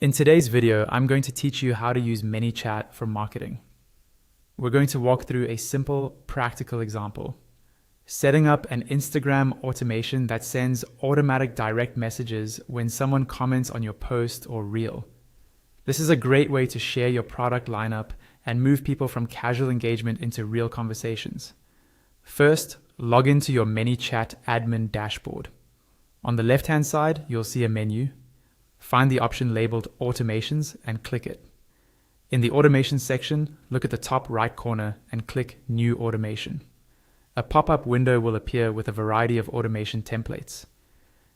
In today's video, I'm going to teach you how to use ManyChat for marketing. We're going to walk through a simple, practical example. Setting up an Instagram automation that sends automatic direct messages when someone comments on your post or reel. This is a great way to share your product lineup and move people from casual engagement into real conversations. First, log into your ManyChat admin dashboard. On the left-hand side, you'll see a menu. Find the option labeled Automations and click it. In the Automation section, look at the top right corner and click New Automation. A pop-up window will appear with a variety of automation templates.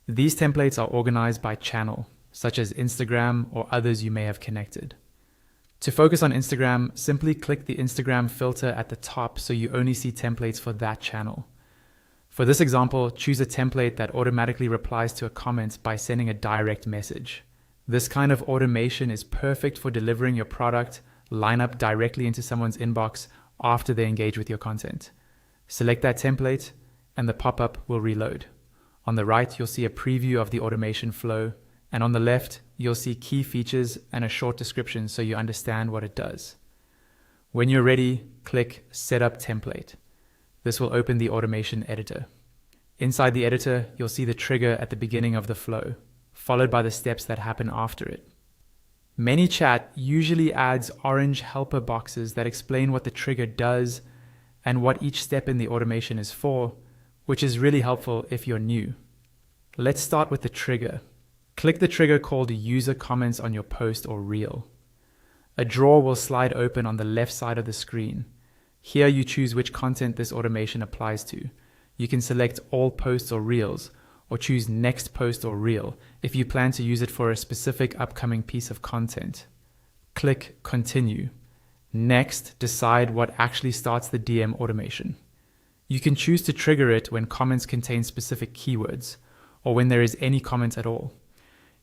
These templates are organized by channel, such as Instagram or others you may have connected. To focus on Instagram, simply click the Instagram filter at the top so you only see templates for that channel. For this example, choose a template that automatically replies to a comment by sending a direct message. This kind of automation is perfect for delivering your product lineup directly into someone's inbox after they engage with your content. Select that template and the pop-up will reload. On the right, you'll see a preview of the automation flow, and on the left, you'll see key features and a short description so you understand what it does. When you're ready, click Set Up Template. This will open the automation editor. Inside the editor, you'll see the trigger at the beginning of the flow, followed by the steps that happen after it. ManyChat usually adds orange helper boxes that explain what the trigger does and what each step in the automation is for, which is really helpful if you're new. Let's start with the trigger. Click the trigger called User Comments on your post or reel. A drawer will slide open on the left side of the screen. Here you choose which content this automation applies to. You can select all posts or reels, or choose next post or reel if you plan to use it for a specific upcoming piece of content. Click Continue. Next, decide what actually starts the DM automation. You can choose to trigger it when comments contain specific keywords, or when there is any comment at all.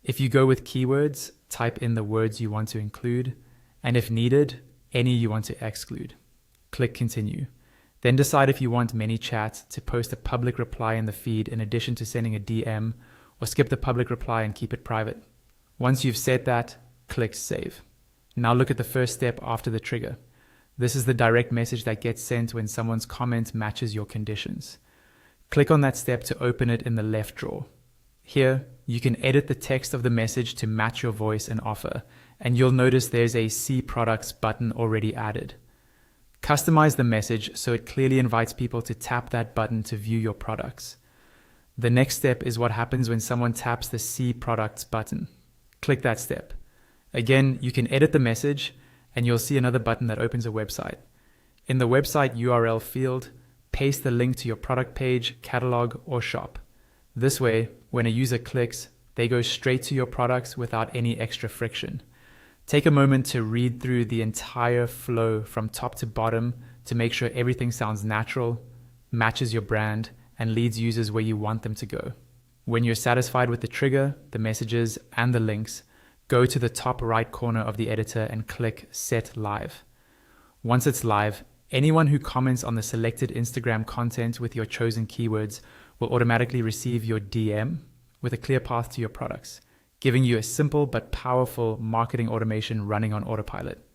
If you go with keywords, type in the words you want to include, and if needed, any you want to exclude. Click Continue. Then decide if you want ManyChat to post a public reply in the feed in addition to sending a DM, or skip the public reply and keep it private. Once you've set that, click Save. Now look at the first step after the trigger. This is the direct message that gets sent when someone's comment matches your conditions. Click on that step to open it in the left drawer. Here, you can edit the text of the message to match your voice and offer, and you'll notice there's a See Products button already added. Customize the message so it clearly invites people to tap that button to view your products. The next step is what happens when someone taps the See Products button. Click that step. Again, you can edit the message and you'll see another button that opens a website. In the website URL field, paste the link to your product page, catalog, or shop. This way, when a user clicks, they go straight to your products without any extra friction. Take a moment to read through the entire flow from top to bottom to make sure everything sounds natural, matches your brand, and leads users where you want them to go. When you're satisfied with the trigger, the messages, and the links, go to the top right corner of the editor and click Set Live. Once it's live, anyone who comments on the selected Instagram content with your chosen keywords will automatically receive your DM with a clear path to your products, giving you a simple but powerful marketing automation running on autopilot.